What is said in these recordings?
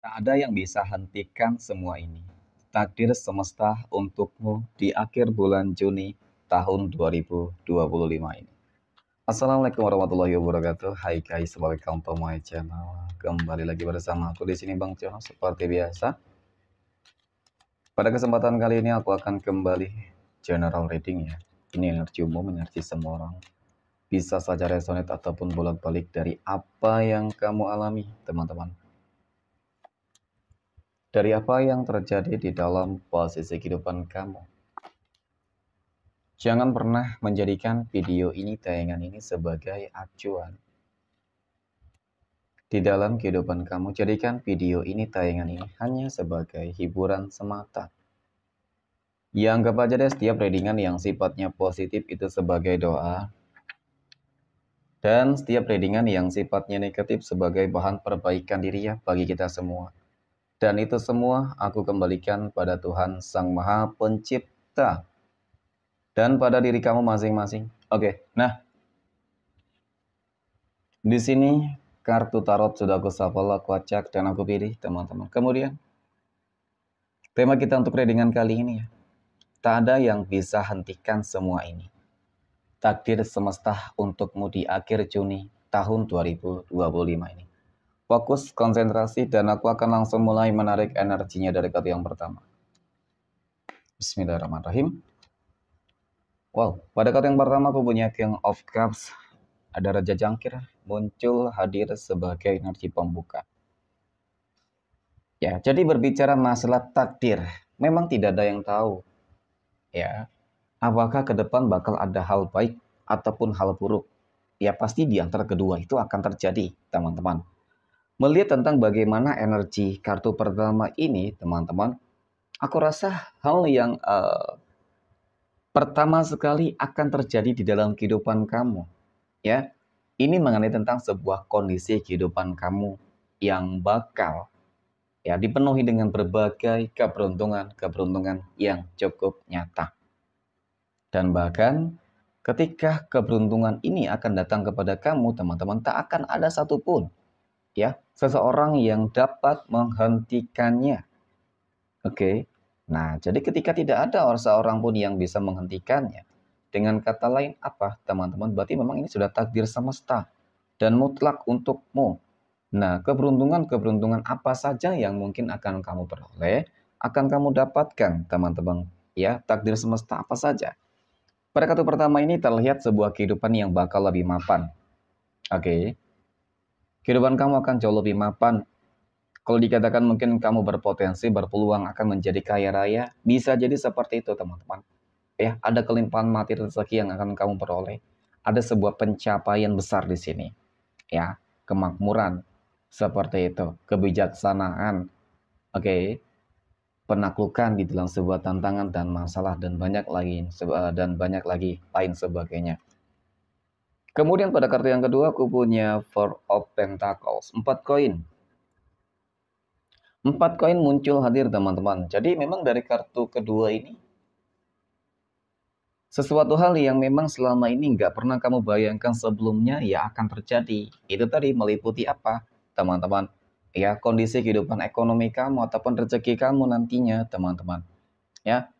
Tak ada yang bisa hentikan semua ini. Takdir semesta untukmu di akhir bulan Juni tahun 2025 ini. Assalamualaikum warahmatullahi wabarakatuh. Hai guys, welcome to my channel. Kembali lagi bersama aku di sini Bang Ciono seperti biasa. Pada kesempatan kali ini aku akan kembali general reading ya. Ini energi umum, energi semua orang. Bisa saja resonate ataupun bolak-balik dari apa yang kamu alami, teman-teman. Dari apa yang terjadi di dalam posisi kehidupan kamu. Jangan pernah menjadikan video ini, tayangan ini sebagai acuan. Di dalam kehidupan kamu, jadikan video ini, tayangan ini hanya sebagai hiburan semata. Ya anggap aja deh setiap readingan yang sifatnya positif itu sebagai doa. Dan setiap readingan yang sifatnya negatif sebagai bahan perbaikan diri ya bagi kita semua. Dan itu semua aku kembalikan pada Tuhan Sang Maha Pencipta. Dan pada diri kamu masing-masing. Oke, nah di sini kartu tarot sudah aku shuffle, aku acak dan aku pilih teman-teman. Kemudian tema kita untuk readingan kali ini ya. Tak ada yang bisa hentikan semua ini. Takdir semesta untukmu di akhir Juni tahun 2025 ini. Fokus, konsentrasi, dan aku akan langsung mulai menarik energinya dari kartu yang pertama. Bismillahirrahmanirrahim. Wow, pada kartu yang pertama aku punya King of Cups. Ada Raja Jangkir muncul hadir sebagai energi pembuka. Ya, jadi berbicara masalah takdir, memang tidak ada yang tahu. Ya, apakah ke depan bakal ada hal baik ataupun hal buruk? Ya, pasti di antara kedua itu akan terjadi, teman-teman. Melihat tentang bagaimana energi kartu pertama ini, teman-teman, aku rasa hal yang pertama sekali akan terjadi di dalam kehidupan kamu. Ya, ini mengenai tentang sebuah kondisi kehidupan kamu yang bakal ya dipenuhi dengan berbagai keberuntungan yang cukup nyata. Dan bahkan ketika keberuntungan ini akan datang kepada kamu, teman-teman, tak akan ada satupun ya seseorang yang dapat menghentikannya. Oke. Nah, jadi ketika tidak ada seorang pun yang bisa menghentikannya, dengan kata lain apa, teman-teman? Berarti memang ini sudah takdir semesta dan mutlak untukmu. Nah, keberuntungan-keberuntungan apa saja yang mungkin akan kamu peroleh, akan kamu dapatkan, teman-teman. Ya, takdir semesta apa saja. Pada kartu pertama ini terlihat sebuah kehidupan yang bakal lebih mapan. Oke. Kehidupan kamu akan jauh lebih mapan. Kalau dikatakan mungkin kamu berpotensi, berpeluang akan menjadi kaya raya, bisa jadi seperti itu, teman-teman. Ya, ada kelimpahan materi rezeki yang akan kamu peroleh. Ada sebuah pencapaian besar di sini. Ya, kemakmuran seperti itu, kebijaksanaan. Oke. Penaklukan di dalam sebuah tantangan dan masalah dan banyak lagi lain sebagainya. Kemudian pada kartu yang kedua aku punya Four of Pentacles, 4 koin. 4 koin muncul hadir, teman-teman. Jadi memang dari kartu kedua ini sesuatu hal yang memang selama ini nggak pernah kamu bayangkan sebelumnya ya akan terjadi. Itu tadi meliputi apa, teman-teman? Ya, kondisi kehidupan ekonomi kamu ataupun rezeki kamu nantinya, teman-teman. Ya,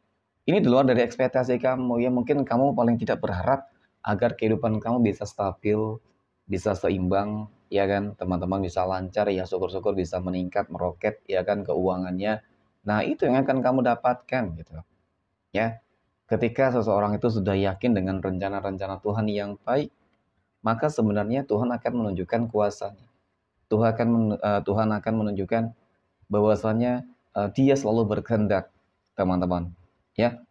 ini di luar dari ekspektasi kamu. Ya, mungkin kamu paling tidak berharap agar kehidupan kamu bisa stabil, bisa seimbang, ya kan, teman-teman, bisa lancar, ya syukur-syukur bisa meningkat, meroket, ya kan, keuangannya. Nah, itu yang akan kamu dapatkan gitu. Ya, ketika seseorang itu sudah yakin dengan rencana-rencana Tuhan yang baik, maka sebenarnya Tuhan akan menunjukkan kuasanya. Tuhan akan menunjukkan bahwasanya Dia selalu berkehendak, teman-teman. Ya.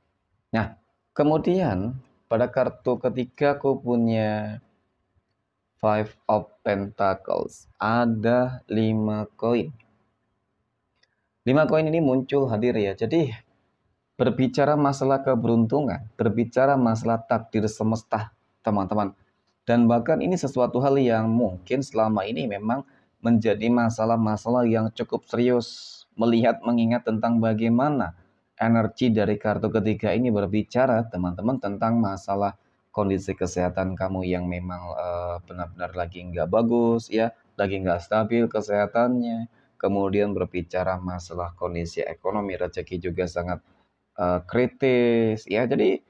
Nah, kemudian pada kartu ketiga aku punya Five of Pentacles. Ada 5 koin. 5 koin ini muncul hadir ya. Jadi berbicara masalah keberuntungan, berbicara masalah takdir semesta, teman-teman. Dan bahkan ini sesuatu hal yang mungkin selama ini memang menjadi masalah-masalah yang cukup serius. Melihat, mengingat tentang bagaimana energi dari kartu ketiga ini berbicara, teman-teman, tentang masalah kondisi kesehatan kamu yang memang benar-benar lagi nggak bagus, ya, lagi nggak stabil kesehatannya. kemudian berbicara masalah kondisi ekonomi, rezeki juga sangat kritis, ya. Jadi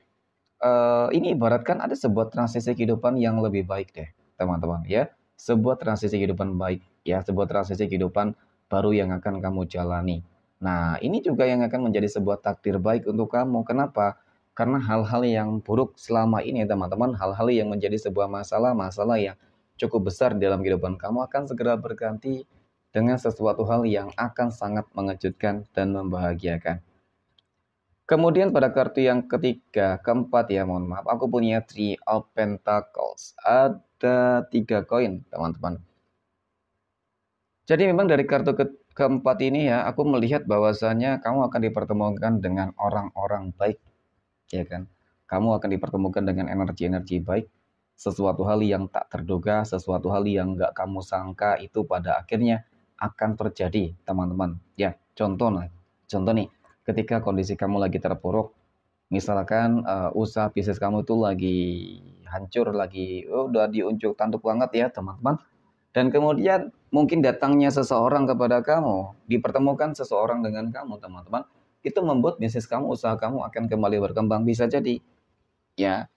ini ibaratkan ada sebuah transisi kehidupan yang lebih baik deh, teman-teman, ya. Sebuah transisi kehidupan baik, ya, sebuah transisi kehidupan baru yang akan kamu jalani. Nah, ini juga yang akan menjadi sebuah takdir baik untuk kamu. Kenapa? Karena hal-hal yang buruk selama ini, teman-teman, hal-hal yang menjadi sebuah masalah yang cukup besar di dalam kehidupan kamu akan segera berganti dengan sesuatu hal yang akan sangat mengejutkan dan membahagiakan. Kemudian pada kartu yang ketiga, keempat ya, mohon maaf, aku punya Three of Pentacles. Ada 3 koin, teman-teman. Jadi memang dari kartu keempat ini ya, aku melihat bahwasanya kamu akan dipertemukan dengan orang-orang baik, ya kan? Kamu akan dipertemukan dengan energi-energi baik, sesuatu hal yang tak terduga, sesuatu hal yang nggak kamu sangka itu pada akhirnya akan terjadi, teman-teman. Ya, contoh nih, ketika kondisi kamu lagi terpuruk, misalkan usaha bisnis kamu itu lagi hancur, lagi udah di ujung tanduk banget ya, teman-teman. Dan kemudian mungkin datangnya seseorang kepada kamu, dipertemukan seseorang dengan kamu, teman-teman. Itu membuat bisnis kamu, usaha kamu akan kembali berkembang, bisa jadi. Ya,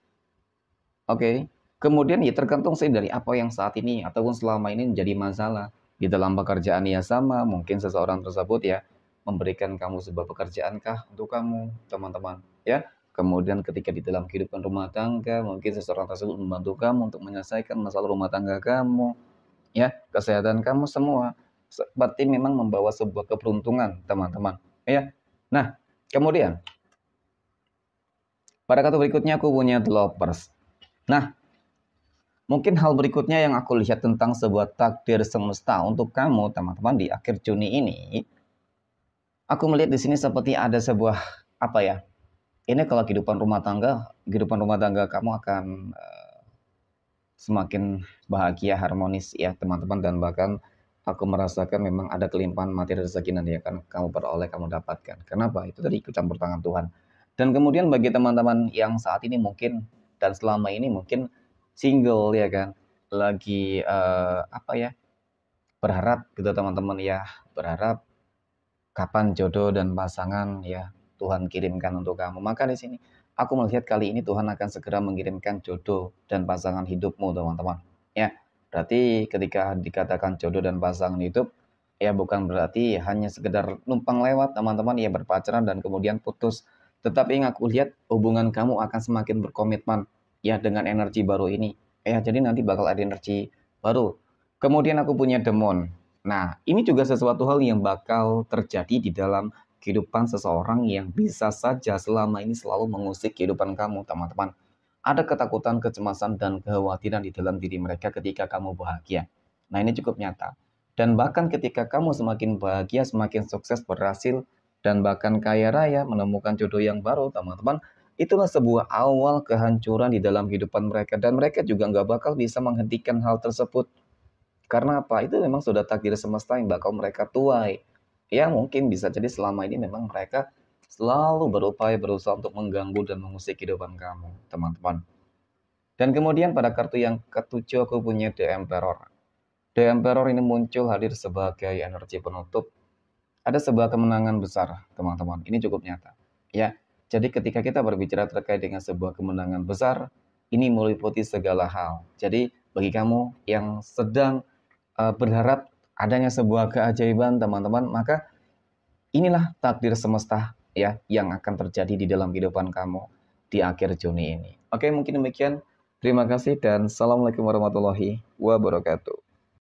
oke. Kemudian ya tergantung sih dari apa yang saat ini ataupun selama ini menjadi masalah. Di dalam pekerjaan ya sama, mungkin seseorang tersebut ya memberikan kamu sebuah pekerjaan kah untuk kamu, teman-teman. Ya, kemudian ketika di dalam kehidupan rumah tangga, mungkin seseorang tersebut membantu kamu untuk menyelesaikan masalah rumah tangga kamu, ya, kesehatan kamu semua. Seperti memang membawa sebuah keberuntungan, teman-teman. Ya. Nah, kemudian pada kartu berikutnya aku punya The Lovers. Nah, mungkin hal berikutnya yang aku lihat tentang sebuah takdir semesta untuk kamu, teman-teman, di akhir Juni ini, aku melihat di sini seperti ada sebuah apa ya? Ini kalau kehidupan rumah tangga kamu akan semakin bahagia, harmonis ya, teman-teman, dan bahkan aku merasakan memang ada kelimpahan materi rezeki nanti akan kamu peroleh, kamu dapatkan. Kenapa? Itu tadi ikut campur tangan Tuhan. Dan kemudian bagi teman-teman yang saat ini mungkin dan selama ini mungkin single ya kan, lagi apa ya, berharap gitu teman-teman ya, berharap kapan jodoh dan pasangan ya Tuhan kirimkan untuk kamu. Maka di sini aku melihat kali ini Tuhan akan segera mengirimkan jodoh dan pasangan hidupmu, teman-teman. Ya, berarti ketika dikatakan jodoh dan pasangan hidup, ya bukan berarti hanya sekedar numpang lewat, teman-teman, ya berpacaran dan kemudian putus. Tetapi yang aku lihat hubungan kamu akan semakin berkomitmen ya dengan energi baru ini. Ya, jadi nanti bakal ada energi baru. Kemudian aku punya demon. Nah, ini juga sesuatu hal yang bakal terjadi di dalam kehidupan seseorang yang bisa saja selama ini selalu mengusik kehidupan kamu, teman-teman. Ada ketakutan, kecemasan, dan kekhawatiran di dalam diri mereka ketika kamu bahagia. Nah, ini cukup nyata. Dan bahkan ketika kamu semakin bahagia, semakin sukses, berhasil, dan bahkan kaya raya, menemukan jodoh yang baru, teman-teman, itulah sebuah awal kehancuran di dalam kehidupan mereka. Dan mereka juga nggak bakal bisa menghentikan hal tersebut. Karena apa? Itu memang sudah takdir semesta yang bakal mereka tuai. Ya mungkin bisa jadi selama ini memang mereka selalu berupaya berusaha untuk mengganggu dan mengusik kehidupan kamu, teman-teman. Dan kemudian pada kartu yang ketujuh aku punya The Emperor. The Emperor ini muncul hadir sebagai energi penutup. Ada sebuah kemenangan besar, teman-teman. Ini cukup nyata. Ya, jadi ketika kita berbicara terkait dengan sebuah kemenangan besar, ini meliputi segala hal. Jadi bagi kamu yang sedang berharap adanya sebuah keajaiban, teman-teman, maka inilah takdir semesta ya yang akan terjadi di dalam kehidupan kamu di akhir Juni ini. Oke, mungkin demikian. Terima kasih dan assalamualaikum warahmatullahi wabarakatuh.